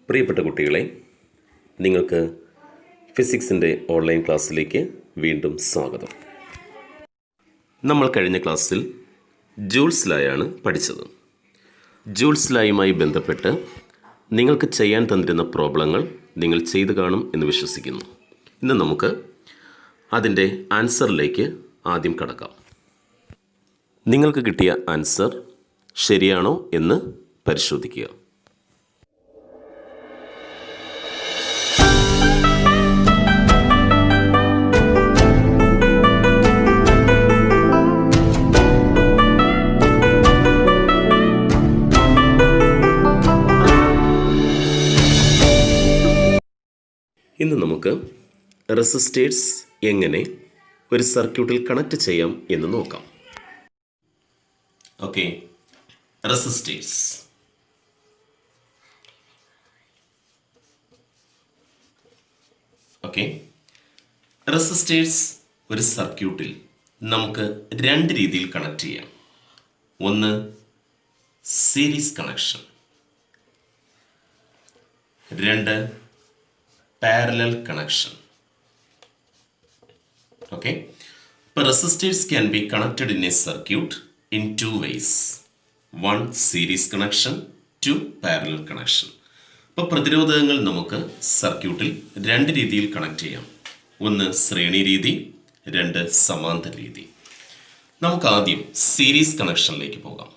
പ്രിയപ്പെട്ട കുട്ടികളെ, നിങ്ങൾക്ക് ഫിസിക്സിൻ്റെ ഓൺലൈൻ ക്ലാസ്സിലേക്ക് വീണ്ടും സ്വാഗതം. നമ്മൾ കഴിഞ്ഞ ക്ലാസ്സിൽ ജൂൾസ് ലായാണ് പഠിച്ചത്. ജൂൾസ് ലായുമായി ബന്ധപ്പെട്ട് നിങ്ങൾക്ക് ചെയ്യാൻ തന്നിരുന്ന പ്രോബ്ലങ്ങൾ നിങ്ങൾ ചെയ്തു കാണും എന്ന് വിശ്വസിക്കുന്നു. ഇന്ന് നമുക്ക് അതിൻ്റെ ആൻസറിലേക്ക് ആദ്യം കടക്കാം. നിങ്ങൾക്ക് കിട്ടിയ ആൻസർ ശരിയാണോ എന്ന് പരിശോധിക്കുക. ഇന്ന് നമുക്ക് റെസിസ്റ്റേഴ്സ് എങ്ങനെ ഒരു സർക്യൂട്ടിൽ കണക്ട് ചെയ്യാം എന്ന് നോക്കാം. Okay, resistors. ഓക്കെ, റെസിസ്റ്റേഴ്സ് ഒരു സർക്യൂട്ടിൽ നമുക്ക് രണ്ട് രീതിയിൽ കണക്ട് ചെയ്യാം. ഒന്ന് സീരീസ് കണക്ഷൻ, രണ്ട് parallel connection. Okay, but resistors can be connected in a circuit in two ways. One series connection, two parallel connection. അപ്പോൾ പ്രതിരോധകങ്ങൾ നമുക്ക് സർക്യൂട്ടിൽ രണ്ട് രീതിയിൽ കണക്ട് ചെയ്യാം. ഒന്ന് ശ്രേണി രീതി, രണ്ട് സമാന്തര രീതി. നമുക്ക് ആദ്യം സീരീസ് കണക്ഷനിലേക്ക് പോകാം.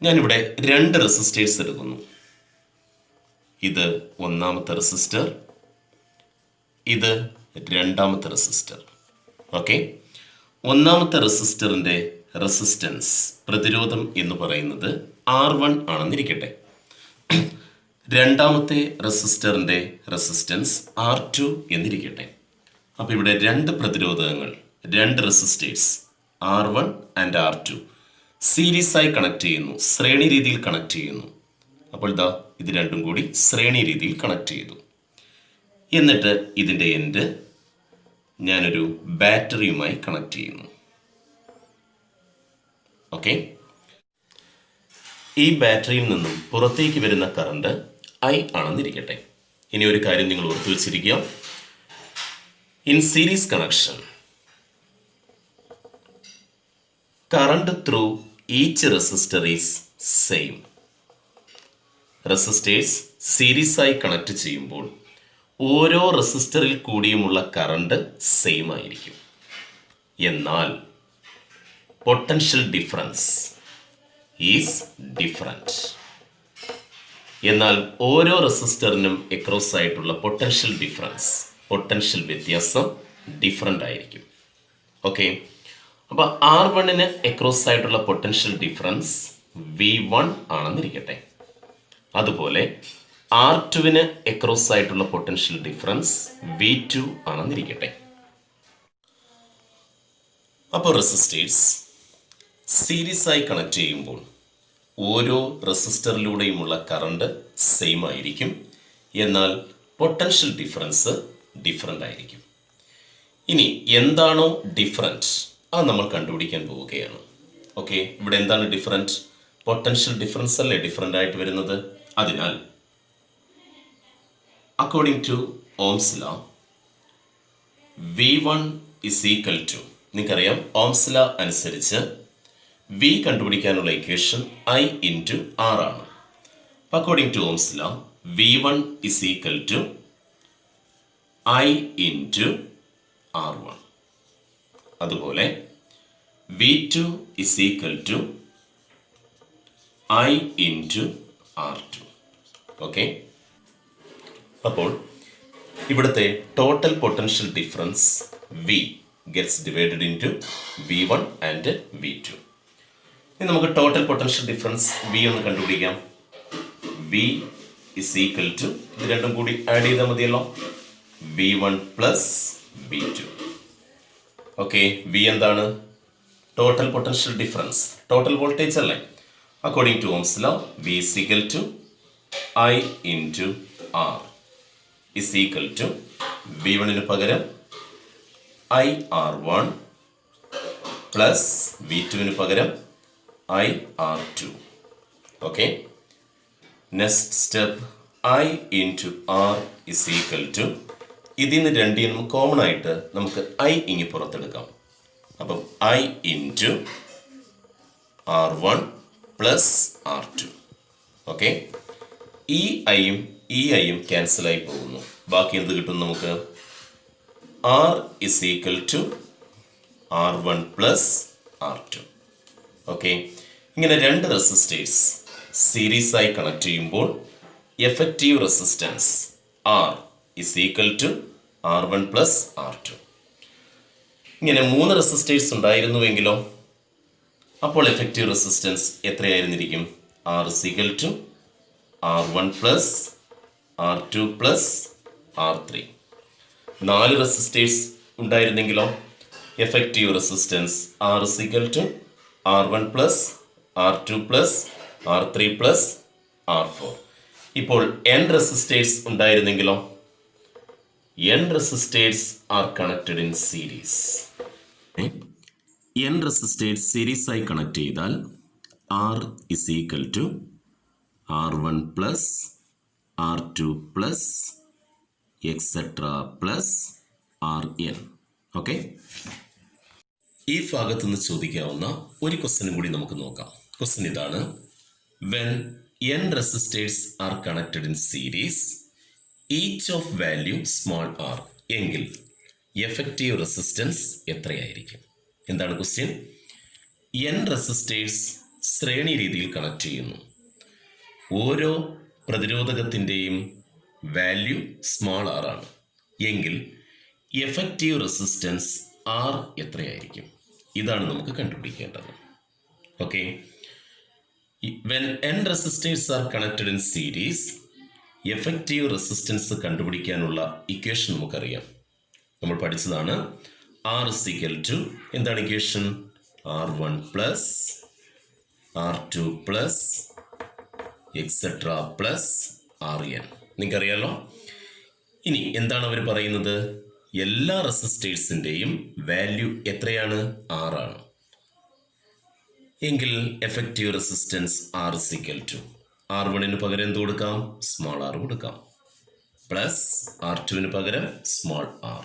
ഞാനിവിടെ രണ്ട് റെസിസ്റ്റേഴ്സ് എടുക്കുന്നു. ഇത് ഒന്നാമത്തെ റെസിസ്റ്റർ, ഇത് രണ്ടാമത്തെ റെസിസ്റ്റർ. ഓക്കെ, ഒന്നാമത്തെ റെസിസ്റ്ററിൻ്റെ റെസിസ്റ്റൻസ് പ്രതിരോധം എന്ന് പറയുന്നത് R1 ആണെന്നിരിക്കട്ടെ. രണ്ടാമത്തെ റെസിസ്റ്ററിൻ്റെ റെസിസ്റ്റൻസ് R2 എന്നിരിക്കട്ടെ. അപ്പോൾ ഇവിടെ രണ്ട് പ്രതിരോധകങ്ങൾ, രണ്ട് resistors R1 and R2 സീരീസായി connect ചെയ്യുന്നു, ശ്രേണി രീതിയിൽ കണക്ട് ചെയ്യുന്നു. അപ്പോൾ ഇതാ ഇത് രണ്ടും കൂടി ശ്രേണി രീതിയിൽ കണക്ട് ചെയ്തു. എന്നിട്ട് ഇതിൻ്റെ എൻഡ് ഞാനൊരു ബാറ്ററിയുമായി കണക്ട് ചെയ്യുന്നു. ഓക്കെ, ഈ ബാറ്ററിയിൽ നിന്നും പുറത്തേക്ക് വരുന്ന കറണ്ട് I ആണെന്നിരിക്കട്ടെ. ഇനി ഒരു കാര്യം നിങ്ങൾ ഓർത്തു വെച്ചിരിക്കുക. In series connection current through each resistor is same. Resistors സീരീസായി കണക്ട് ചെയ്യുമ്പോൾ ഓരോ റെസിസ്റ്ററിൽ കൂടിയുമുള്ള കറണ്ട് സെയിം ആയിരിക്കും. എന്നാൽ പൊട്ടൻഷ്യൽ ഡിഫറൻസ് ഈസ് ഡിഫറൻറ്റ്. എന്നാൽ ഓരോ റെസിസ്റ്ററിനും എക്രോസ് ആയിട്ടുള്ള പൊട്ടൻഷ്യൽ ഡിഫറൻസ്, പൊട്ടൻഷ്യൽ വ്യത്യാസം ഡിഫറൻ്റ് ആയിരിക്കും. ഓക്കെ, അപ്പോൾ R1ന് എക്രോസ് ആയിട്ടുള്ള പൊട്ടൻഷ്യൽ ഡിഫറൻസ് V1 ആണെന്നിരിക്കട്ടെ. അതുപോലെ R2ന് എക്രോസ് ആയിട്ടുള്ള പൊട്ടൻഷ്യൽ ഡിഫറൻസ് V2 ആണെന്നിരിക്കട്ടെ. അപ്പോൾ റെസിസ്റ്റേഴ്സ് സീരീസായി കണക്ട് ചെയ്യുമ്പോൾ ഓരോ റെസിസ്റ്ററിലൂടെയുമുള്ള കറണ്ട് സെയിം ആയിരിക്കും. എന്നാൽ പൊട്ടൻഷ്യൽ ഡിഫറൻസ് ഡിഫറൻ്റ് ആയിരിക്കും. ഇനി എന്താണോ ഡിഫറൻറ്റ് അത് നമ്മൾ കണ്ടുപിടിക്കാൻ പോവുകയാണ്. ഓക്കെ, ഇവിടെ എന്താണ് ഡിഫറൻറ്റ്? പൊട്ടൻഷ്യൽ ഡിഫറൻസ് അല്ലേ ഡിഫറൻ്റ് ആയിട്ട് വരുന്നത്. അതിനാൽ according to Ohm's law V1 is equal to, നിങ്ങൾക്കറിയാം ഓംസ് ലോ അനുസരിച്ച് V കണ്ടുപിടിക്കാനുള്ള ഇക്വേഷൻ I ഇൻറ്റു R ആണ്. According to Ohm's law V1 is equal to I into R1. അതുപോലെ V2 is equal to I into R2. Okay, അപ്പോൾ ഇവിടുത്തെ total potential difference V gets divided into V1 and V2. ഇനി നമുക്ക് total potential difference V ഒന്ന് കണ്ടുപിടിക്കാം. V is equal to, ഇത് രണ്ടും കൂടി ആഡ് ചെയ്താൽ മതിയല്ലോ, V1 plus V2. Okay, V എന്താണ്? Total potential difference, total voltage അല്ലേ. According to Ohm's law V is equal to I into R is equal to V1ന് പകരം IR1 പ്ലസ് V2 പകരം IR2. Okay, next step I into R is equal to, ഇതിൽ നിന്ന് രണ്ടിനും common ആയിട്ട് നമുക്ക് I ഇങ്ങി പുറത്തെടുക്കാം. അപ്പം I into R1 plus R2. Okay, ഈ ഐയും ഈ ഐയും ക്യാൻസലായി പോകുന്നു. ബാക്കി എന്ത് കിട്ടും നമുക്ക്? R is equal to R1 plus R2. Okay, ഇങ്ങനെ രണ്ട് റെസിസ്റ്റേഴ്സ് സീരീസ് ആയി കണക്ട് ചെയ്യുമ്പോൾ effective resistance R is equal to R1 plus R2. ഇങ്ങനെ മൂന്ന് റെസിസ്റ്റേഴ്സ് ഉണ്ടായിരുന്നുവെങ്കിലോ അപ്പോൾ എഫക്റ്റീവ് റെസിസ്റ്റൻസ് എത്രയായിരുന്നിരിക്കും? R is equal to R1 plus R2 plus R3. 4 resistors ഉണ്ടായിരുന്നെങ്കിലോ effective resistance R is equal to R1 plus R2 plus R3 plus R4. ഇപ്പോൾ n resistors ഉണ്ടായിരുന്നെങ്കിലോ n resistors are connected in series. n resistors series ആയി connect ചെയ്താൽ R is equal to R1 plus R2 plus etcetera plus Rn. ഓക്കെ, ഈ ഭാഗത്തു നിന്ന് ചോദിക്കാവുന്ന ഒരു ക്വസ്റ്റ്യനും കൂടി നമുക്ക് നോക്കാം. ക്വസ്റ്റ്യൻ ഇതാണ്: when n resistors are connected in series each of value small r എങ്കിൽ എഫക്റ്റീവ് റെസിസ്റ്റൻസ് എത്രയായിരിക്കും? എന്താണ് ക്വസ്റ്റ്യൻ? n റെസിസ്റ്റേഴ്സ് ശ്രേണി രീതിയിൽ കണക്ട് ചെയ്യുന്നു. ഓരോ പ്രതിരോധകത്തിൻ്റെയും വാല്യൂ സ്മോൾ r ആണ് എങ്കിൽ എഫക്റ്റീവ് റെസിസ്റ്റൻസ് R എത്രയായിരിക്കും? ഇതാണ് നമുക്ക് കണ്ടുപിടിക്കേണ്ടത്. Okay, when n resistors are connected in series effective resistance കണ്ടുപിടിക്കാനുള്ള ഇക്വേഷൻ നമുക്കറിയാം. നമ്മൾ പഠിച്ചതാണ്. R ഇസ് ഈക്വൽ ടു, എന്താണ് equation? R1 plus R2 plus etcetera plus Rn. നിങ്ങൾക്കറിയാലോ. ഇനി എന്താണ് അവർ പറയുന്നത്? എല്ലാ റെസിസ്റ്റേഴ്സിൻ്റെയും വാല്യൂ എത്രയാണ്? R ആണ്. എങ്കിൽ effective resistance R is equal to, R1 പകരം എന്ത് കൊടുക്കാം? സ്മോൾ r കൊടുക്കാം. പ്ലസ് R2 പകരം small r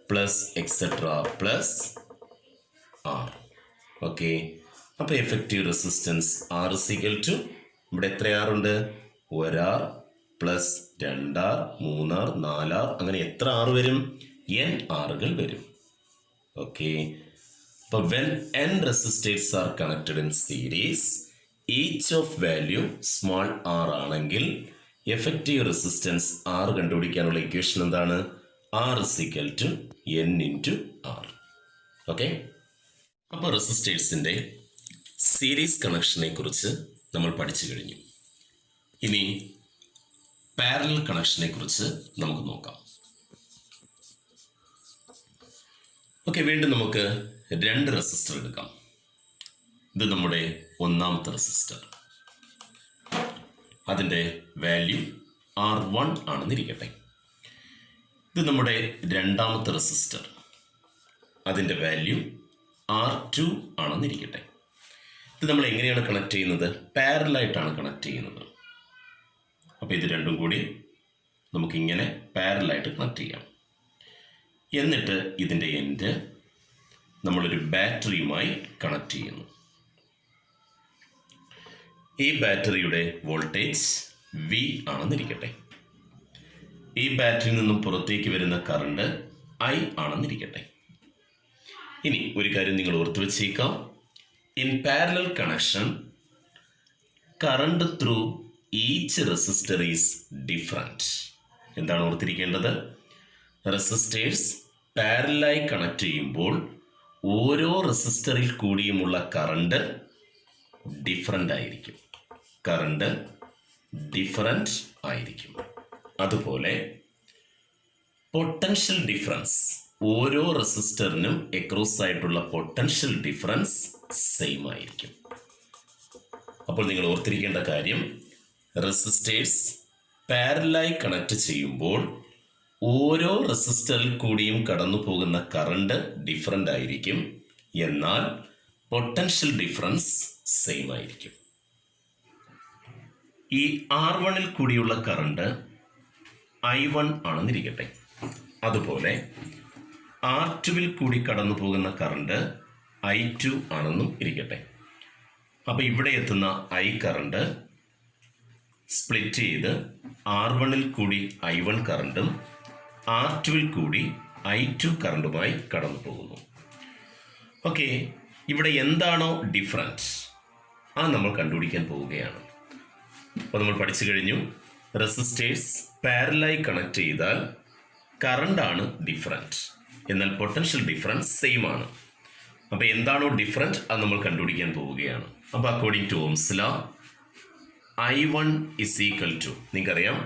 plus etcetera plus R. Okay, അപ്പോൾ effective resistance R is equal to, ഇവിടെ എത്ര R ഉണ്ട്? 1R plus 2R 3R 4R, അങ്ങനെ എത്ര R വരും? n Rകൾ വരും. ഓക്കെ, അപ്പോൾ when n resistors are connected in series each of value small r ആണെങ്കിൽ എഫക്റ്റീവ് റെസിസ്റ്റൻസ് R കണ്ടുപിടിക്കാനുള്ള ഇക്വേഷൻ എന്താണ്? R is equal to n into R. Okay, അപ്പോൾ റെസിസ്റ്റേഴ്സിൻ്റെ സീരീസ് കണക്ഷനെ കുറിച്ച് നമ്മൾ പഠിച്ചു കഴിഞ്ഞു. ഇനി പാരലൽ കണക്ഷനെ കുറിച്ച് നമുക്ക് നോക്കാം. ഓക്കെ, വീണ്ടും നമുക്ക് രണ്ട് റെസിസ്റ്റർ എടുക്കാം. ഇത് നമ്മുടെ ഒന്നാമത്തെ റെസിസ്റ്റർ, അതിൻ്റെ വാല്യൂ R1 ആണെന്നിരിക്കട്ടെ. ഇത് നമ്മുടെ രണ്ടാമത്തെ റെസിസ്റ്റർ, അതിൻ്റെ വാല്യൂ R2 ആണെന്നിരിക്കട്ടെ. ഇത് നമ്മൾ എങ്ങനെയാണ് കണക്ട് ചെയ്യുന്നത്? പാരലായിട്ടാണ് കണക്ട് ചെയ്യുന്നത്. അപ്പോൾ ഇത് രണ്ടും കൂടി നമുക്കിങ്ങനെ പാരലായിട്ട് കണക്ട് ചെയ്യാം. എന്നിട്ട് ഇതിൻ്റെ എൻഡ് നമ്മളൊരു ബാറ്ററിയുമായി കണക്ട് ചെയ്യുന്നു. ഈ ബാറ്ററിയുടെ വോൾട്ടേജ് V ആണെന്നിരിക്കട്ടെ. ഈ ബാറ്ററിയിൽ നിന്നും പുറത്തേക്ക് വരുന്ന കറണ്ട് I ആണെന്നിരിക്കട്ടെ. ഇനി ഒരു കാര്യം നിങ്ങൾ ഓർത്തു വെച്ചേക്കാം. In parallel connection current through each resistor is different. എന്താണ് ഓർത്തിരിക്കേണ്ടത്? റെസിസ്റ്റേഴ്സ് പാരലായി കണക്ട് ചെയ്യുമ്പോൾ ഓരോ റെസിസ്റ്ററിൽ കൂടിയുമുള്ള കറണ്ട് ഡിഫറൻ്റ് ആയിരിക്കും. കറണ്ട് ഡിഫറൻറ്റ് ആയിരിക്കും. അതുപോലെ പൊട്ടൻഷ്യൽ ഡിഫറൻസ്, ഓരോ റെസിസ്റ്ററിനും എക്രോസ് ആയിട്ടുള്ള പൊട്ടൻഷ്യൽ ഡിഫറൻസ് സെയിം ആയിരിക്കും. അപ്പോൾ നിങ്ങൾ ഓർത്തിരിക്കേണ്ട കാര്യം, റെസിസ്റ്റേഴ്സ് പാരലായി കണക്ട് ചെയ്യുമ്പോൾ ഓരോ റെസിസ്റ്ററിൽ കൂടിയും കടന്നു പോകുന്ന കറണ്ട് ഡിഫറൻ്റ് ആയിരിക്കും, എന്നാൽ പൊട്ടൻഷ്യൽ ഡിഫറൻസ് സെയിം ആയിരിക്കും. ഈ R1-ൽ കൂടിയുള്ള കറണ്ട് I1 ആണെന്നിരിക്കട്ടെ. അതുപോലെ R2-വിൽ കൂടി കടന്നു പോകുന്ന കറണ്ട് I2 ആണെന്നും ഇരിക്കട്ടെ. അപ്പോൾ ഇവിടെ എത്തുന്ന I കറണ്ട് സ്പ്ലിറ്റ് ചെയ്ത് R1-ൽ കൂടി I1 കറണ്ടും R2-വിൽ കൂടി I2 കറണ്ടുമായി കടന്നു പോകുന്നു. ഓക്കെ, ഇവിടെ എന്താണോ ഡിഫറൻസ് അത് നമ്മൾ കണ്ടുപിടിക്കാൻ പോവുകയാണ്. അപ്പോൾ നമ്മൾ പഠിച്ചു കഴിഞ്ഞു, റെസിസ്റ്റേഴ്സ് പാരലലായി കണക്ട് ചെയ്താൽ കറണ്ടാണ് ഡിഫറൻറ്റ്, എന്നാൽ പൊട്ടൻഷ്യൽ ഡിഫറൻസ് സെയിം ആണ്. അപ്പോൾ എന്താണോ ഡിഫറൻറ്റ് അത് നമ്മൾ കണ്ടുപിടിക്കാൻ പോവുകയാണ്. അപ്പോൾ according to Ohm's law I1 is equal to, നിങ്ങൾക്കറിയാം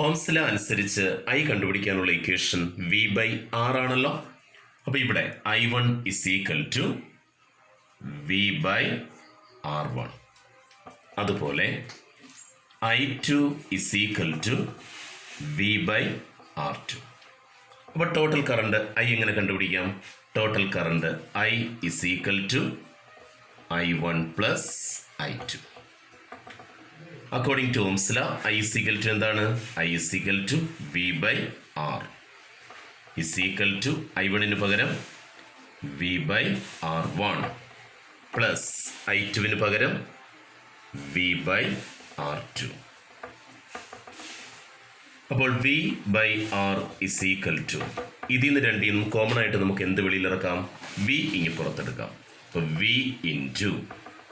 ഓംസ് ലോ അനുസരിച്ച് I കണ്ടുപിടിക്കാനുള്ള ഇക്വേഷൻ V/R ആണല്ലോ. അപ്പോൾ ഇവിടെ I1 is equal to V/R1. അതുപോലെ I2 is equal to V/R2. അപ്പോൾ ടോട്ടൽ കറണ്ട് I എങ്ങനെ കണ്ടുപിടിക്കാം? Total current I is equal to I1 plus I2. According to Ohm's law I is equal to എന്താണ്? I is equal to V/R is equal to I1-ന് പകരം V/R1 plus I2-വിന് പകരം V/R2. അപ്പോൾ V/R is equal to, ഇതിൽ നിന്ന് രണ്ടിൽ നിന്നും common ആയിട്ട് നമുക്ക് എന്ത് വെളിയിലിറക്കാം? V ഇങ്ങ് പുറത്തെടുക്കാം. അപ്പോൾ V ഇൻറ്റു,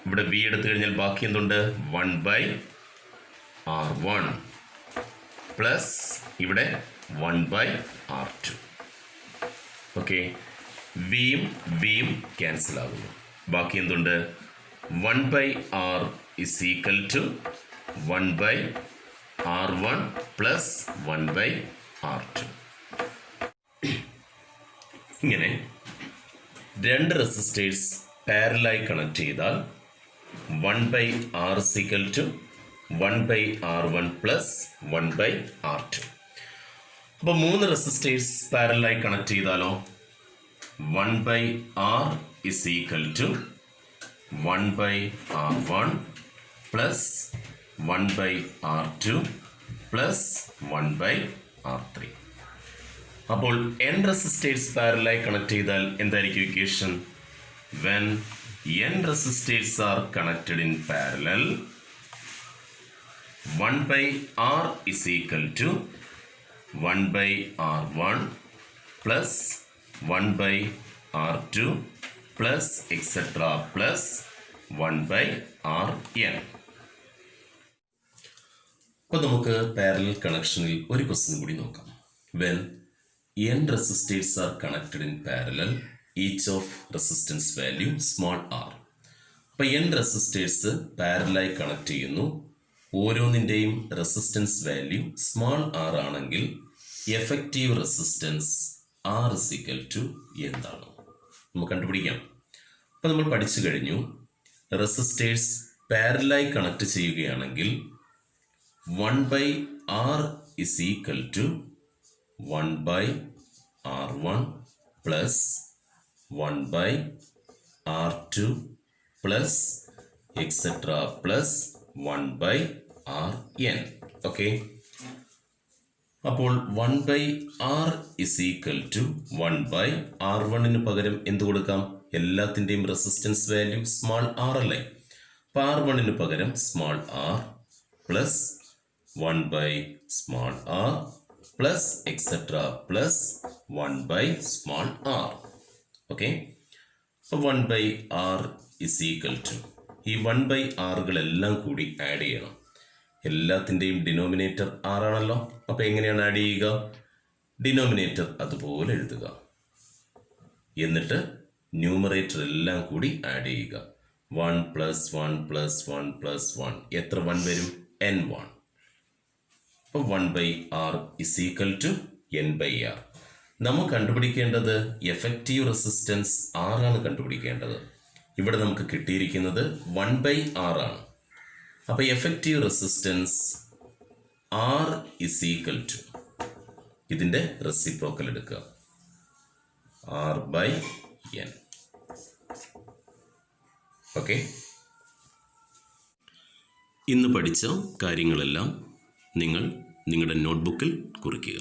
ഇവിടെ V എടുത്തു കഴിഞ്ഞാൽ ബാക്കി എന്തുണ്ട്? 1/R1 പ്ലസ് ഇവിടെ 1/R2. ഓക്കെ, വിയും ക്യാൻസൽ ആകുന്നു. ബാക്കി എന്തുണ്ട്? 1/R is equal to 1/R1 plus 1/R2. ഇങ്ങനെ രണ്ട് റെസിസ്റ്റേഴ്സ് പാരലലായി കണക്ട് ചെയ്താൽ 1/R is equal to 1/R1 plus 1/R2. അപ്പോൾ മൂന്ന് റെസിസ്റ്റേഴ്സ് പാരലലായി കണക്ട് ചെയ്താലോ 1/R is equal to 1/R1 plus 1/R2 plus 1/R3. അപ്പോൾ n റെസിസ്റ്റേഴ്സ് പാരലലായി കണക്ട് ചെയ്താൽ എന്തായിരിക്കും equation? when n resistors are connected in parallel, 1/R is equal to 1/R1 plus 1/R2 plus etc. plus 1/Rn. അപ്പോൾ നമുക്ക് parallel കണക്ഷനിൽ ഒരു question കൂടി നോക്കാം. when n resistors are connected in parallel, each of resistance value small r. അപ്പോൾ n resistors പാരലലായി connect ചെയ്യുന്നു, ഓരോന്നിൻ്റെയും റെസിസ്റ്റൻസ് വാല്യൂ സ്മാൾ r ആണെങ്കിൽ effective resistance r is equal to എന്താണ് നമുക്ക് കണ്ടുപിടിക്കാം. അപ്പോൾ നമ്മൾ പഠിച്ചു കഴിഞ്ഞു, റെസിസ്റ്റേഴ്സ് പാരലലായി കണക്ട് ചെയ്യുകയാണെങ്കിൽ 1/R is equal to 1/R1 plus 1/R2 plus etc. plus 1/Rn. Okay, അപ്പോൾ 1/R is equal to 1/R1-ന് പകരം എന്ത് കൊടുക്കാം? എല്ലാത്തിൻ്റെയും റെസിസ്റ്റൻസ് വാല്യൂ സ്മാൾ r അല്ലേ. അപ്പോൾ R1-ന് പകരം small r plus 1/R plus etc. Plus 1/R. Okay, അപ്പോൾ 1/R is equal to, ഈ 1/Rകളെല്ലാം കൂടി ആഡ് ചെയ്യണം. എല്ലാത്തിൻ്റെയും ഡിനോമിനേറ്റർ r ആണല്ലോ. അപ്പോൾ എങ്ങനെയാണ് ആഡ് ചെയ്യുക? ഡിനോമിനേറ്റർ അതുപോലെ എഴുതുക, എന്നിട്ട് ന്യൂമറേറ്റർ എല്ലാം കൂടി ആഡ് ചെയ്യുക. 1 + 1 + 1 + 1 എത്ര 1 വരും? n1. അപ്പോൾ 1/R is equal to n/R. നമ്മൾ കണ്ടുപിടിക്കേണ്ടത് എഫക്റ്റീവ് റെസിസ്റ്റൻസ് r ആണ് കണ്ടുപിടിക്കേണ്ടത്. ഇവിടെ നമുക്ക് കിട്ടിയിരിക്കുന്നത് 1/R ആണ്. അപ്പോൾ effective resistance R is equal to ഇതിൻ്റെ റെസിപ്രോക്കൽ എടുക്കുക, R/n. ഓക്കെ, ഇന്ന് പഠിച്ച കാര്യങ്ങളെല്ലാം നിങ്ങൾ നിങ്ങളുടെ നോട്ട്ബുക്കിൽ കുറിക്കുക.